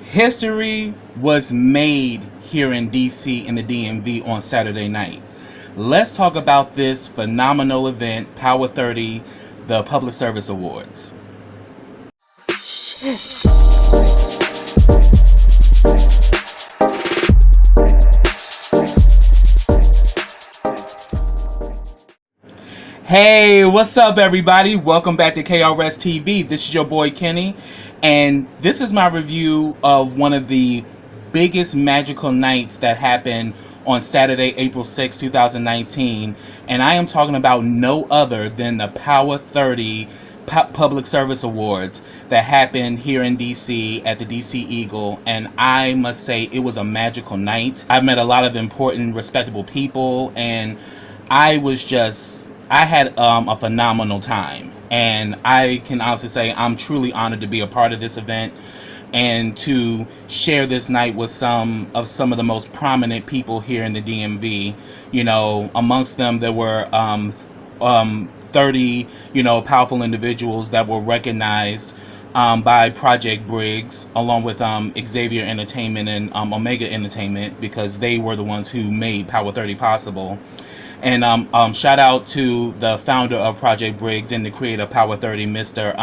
History was made here in DC in the DMV on Saturday night. Let's talk about this phenomenal event, Power 30, the Public Service Awards. Hey, what's up, everybody? Welcome back to KRS TV. This is your boy Kenny, and this is my review of one of the biggest magical nights that happened on Saturday, April 6, 2019, and I am talking about no other than the Power 30 Public Service Awards that happened here in DC at the DC Eagle, and I must say it was a magical night. I met a lot of important, respectable people, and I had a phenomenal time, and I can honestly say I'm truly honored to be a part of this event and to share this night with some of the most prominent people here in the DMV. You know, amongst them there were 30 powerful individuals that were recognized by Project Briggs, along with Xavier Entertainment and Omega Entertainment, because they were the ones who made Power 30 possible. And shout out to the founder of Project Briggs and the creator of Power 30, Mr.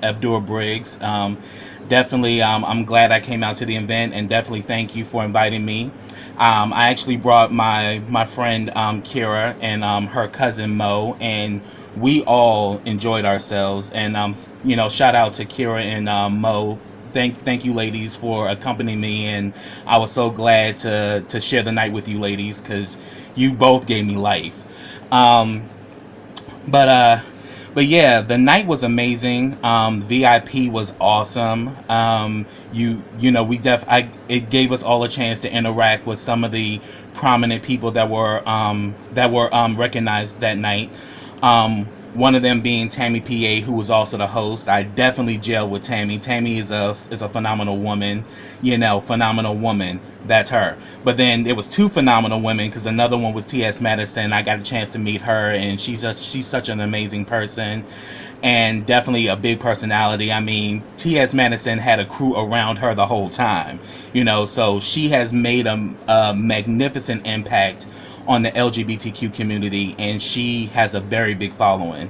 Abdul Briggs. Definitely, I'm glad I came out to the event, and definitely thank you for inviting me. I actually brought my friend Kira and her cousin Mo, and we all enjoyed ourselves. And shout out to Kira and Mo. Thank you, ladies, for accompanying me, and I was so glad to share the night with you, ladies, because you both gave me life. But yeah, the night was amazing. VIP was awesome. It gave us all a chance to interact with some of the prominent people that were recognized that night. One of them being Tammy PA, who was also the host. I definitely gelled with Tammy. Tammy is a phenomenal woman, phenomenal woman. That's her. But then there was two phenomenal women, because another one was T.S. Madison. I got a chance to meet her, and she's such an amazing person, and definitely a big personality. I mean, T.S. Madison had a crew around her the whole time, so she has made a magnificent impact on the LGBTQ community, and she has a very big following.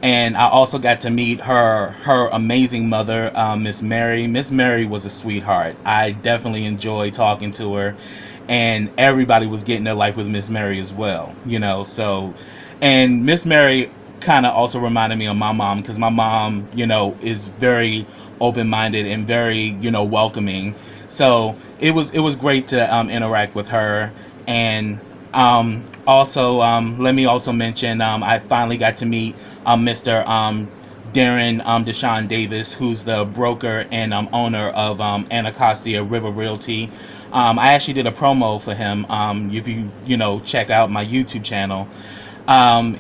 And I also got to meet her amazing mother, Miss Mary. Miss Mary was a sweetheart. I definitely enjoyed talking to her, and everybody was getting their life with Miss Mary as well, so. And Miss Mary kind of also reminded me of my mom, because my mom, is very open-minded and very, welcoming. So it was great to interact with her. And let me also mention, I finally got to meet Mr. Darren Deshaun Davis, who's the broker and owner of Anacostia River Realty. I actually did a promo for him. If you check out my YouTube channel,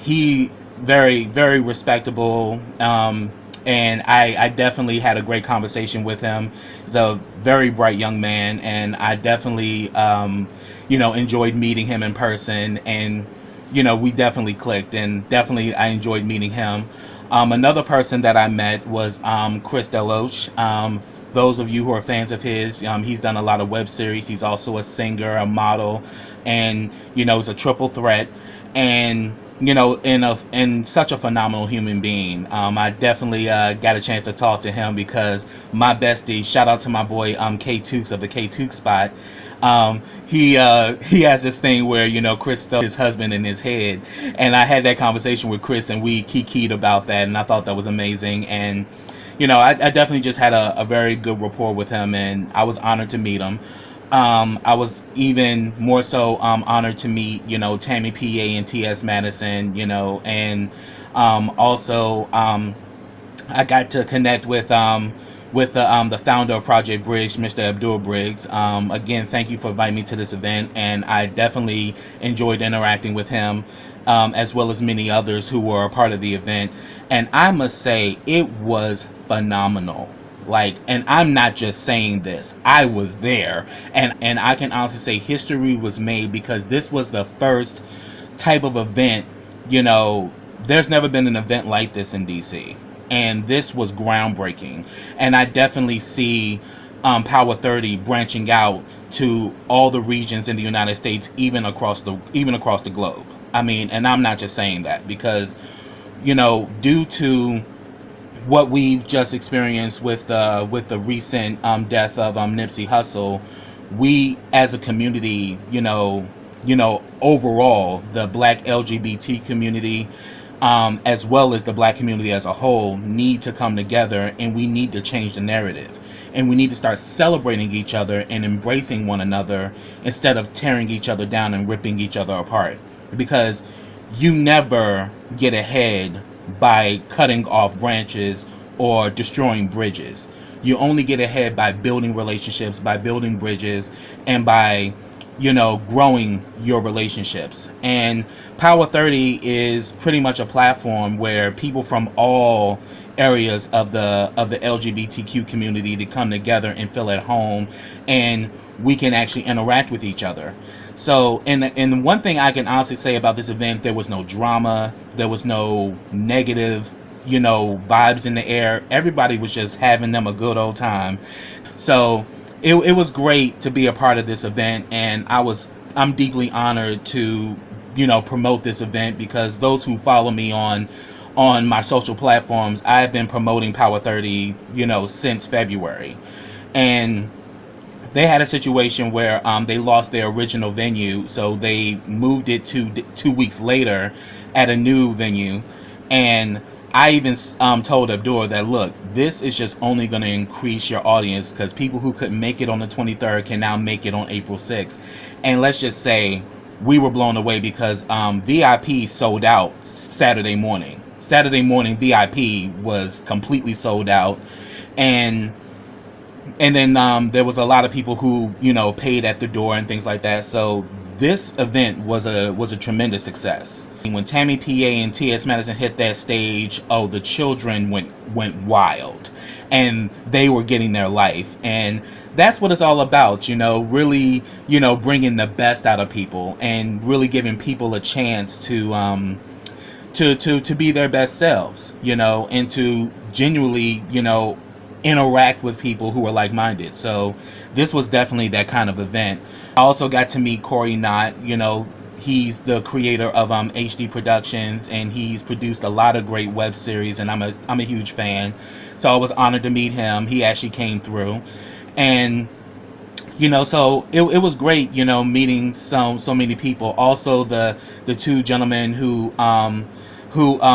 he very, very respectable. And I definitely had a great conversation with him. He's a very bright young man, and I definitely, enjoyed meeting him in person, and, we definitely clicked, and definitely I enjoyed meeting him. Another person that I met was Chris Deloach. Those of you who are fans of his, he's done a lot of web series. He's also a singer, a model, and, he's a triple threat. And and such a phenomenal human being. I definitely got a chance to talk to him, because my bestie, shout out to my boy K Tukes of the K Tuke Spot. He has this thing where Chris stuck his husband in his head, and I had that conversation with Chris, and we kikied about that, and I thought that was amazing. And I definitely just had a very good rapport with him, and I was honored to meet him. I was even more so honored to meet, Tammy PA and T.S. Madison, and also I got to connect with the founder of Project Briggs, Mr. Abdul Briggs. Again, thank you for inviting me to this event, and I definitely enjoyed interacting with him, as well as many others who were a part of the event. And I must say, it was phenomenal. And I'm not just saying this, I was there, and I can honestly say history was made, because this was the first type of event. There's never been an event like this in DC, and this was groundbreaking. And I definitely see Power 30 branching out to all the regions in the United States, even across the globe. I mean, and I'm not just saying that because, due to what we've just experienced with the recent death of Nipsey Hussle, we as a community, overall, the Black LGBT community, as well as the Black community as a whole, need to come together, and we need to change the narrative, and we need to start celebrating each other and embracing one another instead of tearing each other down and ripping each other apart, because you never get ahead by cutting off branches or destroying bridges. You only get ahead by building relationships, by building bridges, and by, growing your relationships. And Power 30 is pretty much a platform where people from all areas of the LGBTQ community to come together and feel at home, and we can actually interact with each other. So, and one thing I can honestly say about this event, there was no drama, there was no negative, vibes in the air. Everybody was just having them a good old time. So it was great to be a part of this event, and I'm deeply honored to, promote this event, because those who follow me on my social platforms, I've been promoting Power 30, since February. And they had a situation where they lost their original venue, so they moved it to 2 weeks later at a new venue. And I even told Abdur that, look, this is just only going to increase your audience, because people who couldn't make it on the 23rd can now make it on April 6th. And let's just say we were blown away, because VIP sold out Saturday morning. Saturday morning VIP was completely sold out. And then there was a lot of people who, paid at the door and things like that. So this event was a tremendous success. When Tammy PA and T.S. Madison hit that stage, the children went wild, and they were getting their life. And that's what it's all about, really, bringing the best out of people and really giving people a chance to be their best selves, and to genuinely, interact with people who are like-minded. So this was definitely that kind of event. I also got to meet Corey Knott. He's the creator of HD Productions, and he's produced a lot of great web series, and I'm a huge fan. So I was honored to meet him. He actually came through, and so it was great, meeting so many people. Also the two gentlemen who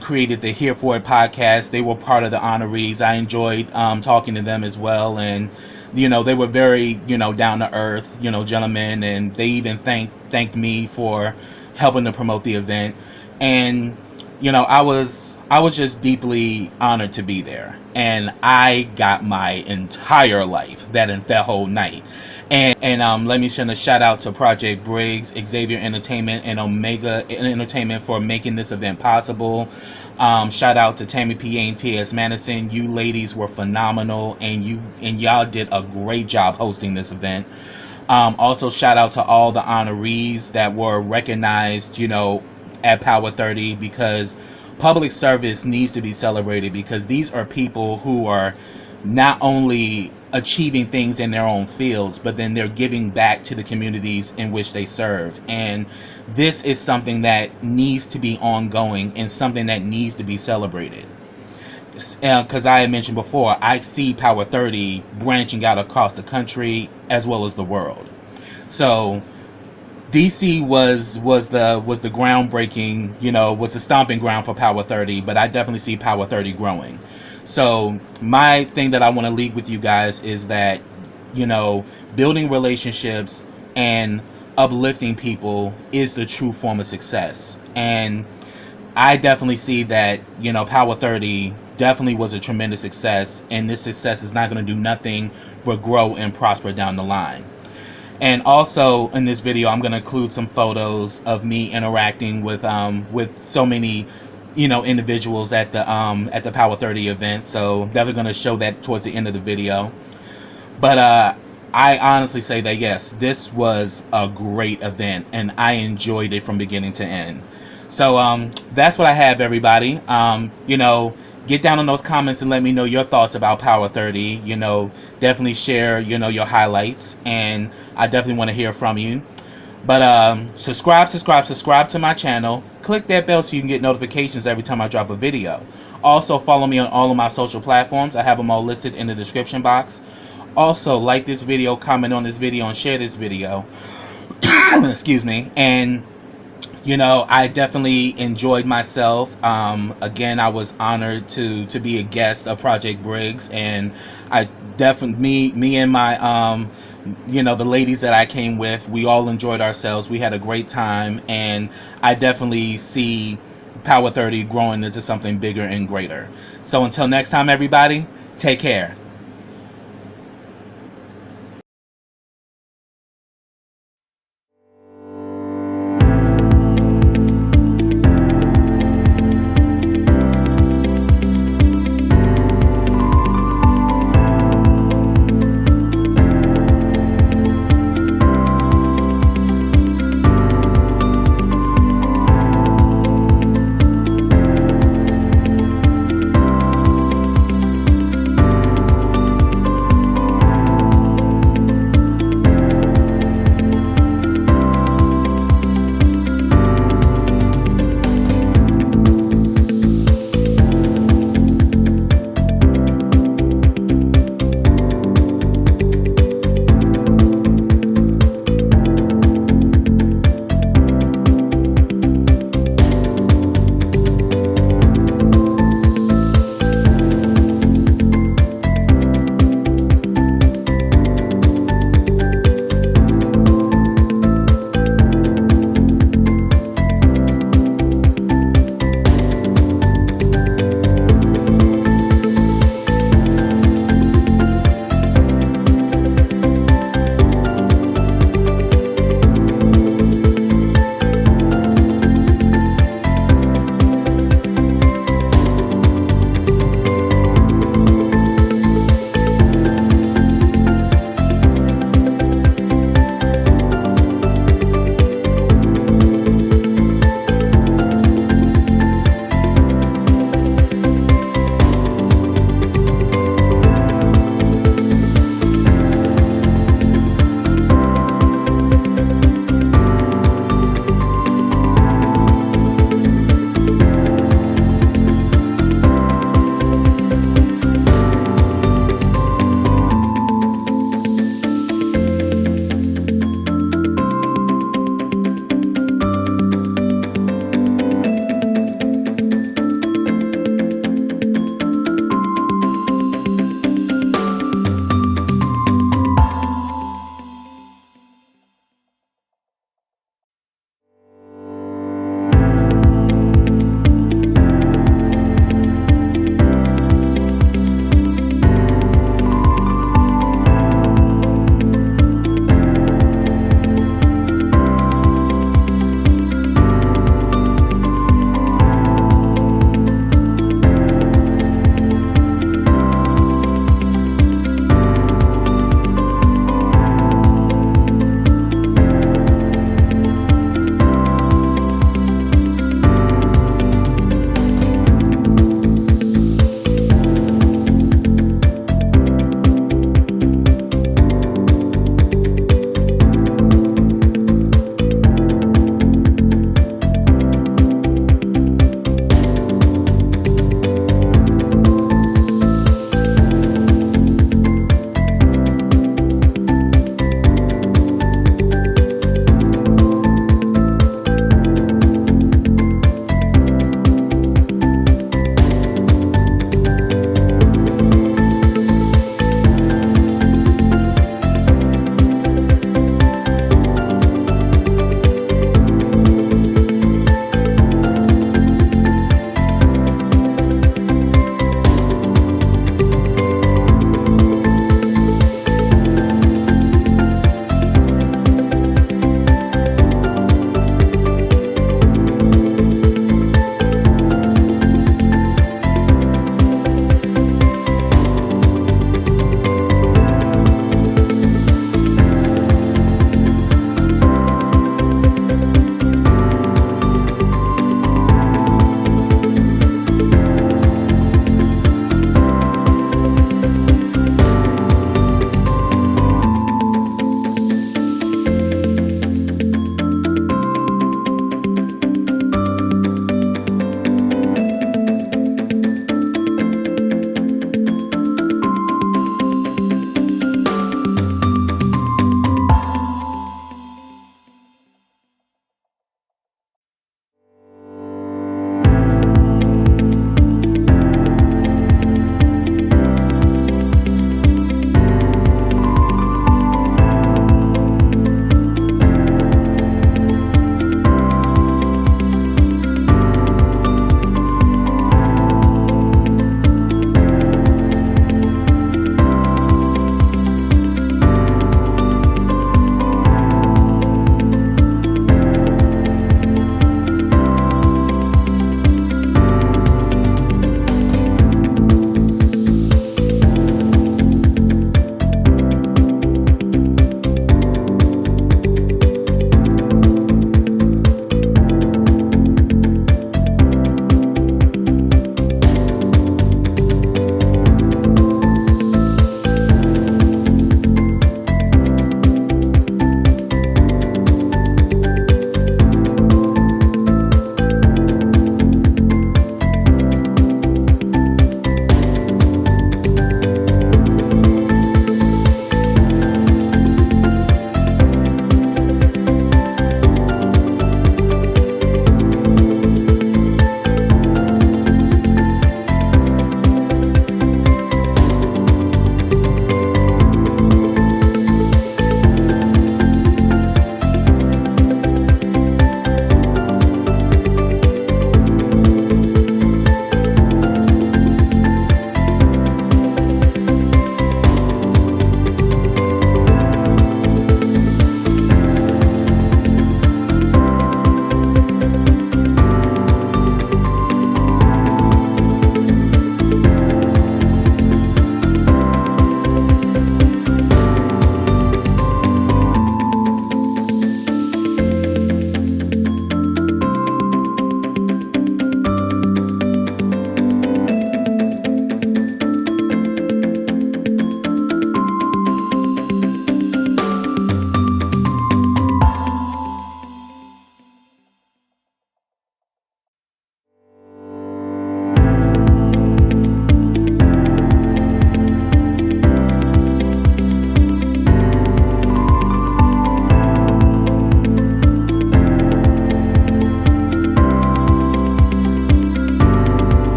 created the Here For It podcast, they were part of the honorees. I enjoyed talking to them as well, and they were very down to earth gentlemen, and they even thanked me for helping to promote the event. And I was just deeply honored to be there, and I got my entire life that whole night. And let me send a shout out to Project Briggs, Xavier Entertainment, and Omega Entertainment for making this event possible. Shout out to Tammy PA and T.S. Madison. You ladies were phenomenal, and y'all did a great job hosting this event. Also, shout out to all the honorees that were recognized, at Power 30, because public service needs to be celebrated, because these are people who are not only achieving things in their own fields, but then they're giving back to the communities in which they serve. And this is something that needs to be ongoing and something that needs to be celebrated. Because I had mentioned before, I see Power 30 branching out across the country as well as the world. So DC was the groundbreaking, was the stomping ground for Power 30, but I definitely see Power 30 growing. So my thing that I want to leave with you guys is that, building relationships and uplifting people is the true form of success. And I definitely see that, Power 30 definitely was a tremendous success, and this success is not going to do nothing but grow and prosper down the line. And also in this video, I'm going to include some photos of me interacting with so many individuals at the Power 30 event. So definitely going to show that towards the end of the video. But I honestly say that yes, this was a great event, and I enjoyed it from beginning to end. So that's what I have, everybody. get down in those comments and let me know your thoughts about Power 30. You know, definitely share, you know, your highlights, and I definitely want to hear from you. But subscribe to my channel. Click that bell so you can get notifications every time I drop a video. Also, follow me on all of my social platforms. I have them all listed in the description box. Also, like this video, comment on this video, and share this video. Excuse me. And you know, I definitely enjoyed myself. Again, I was honored to be a guest of Project Briggs, and I definitely me and my you know, the ladies that I came with, we all enjoyed ourselves. We had a great time, and I definitely see Power 30 growing into something bigger and greater. So until next time, everybody, take care.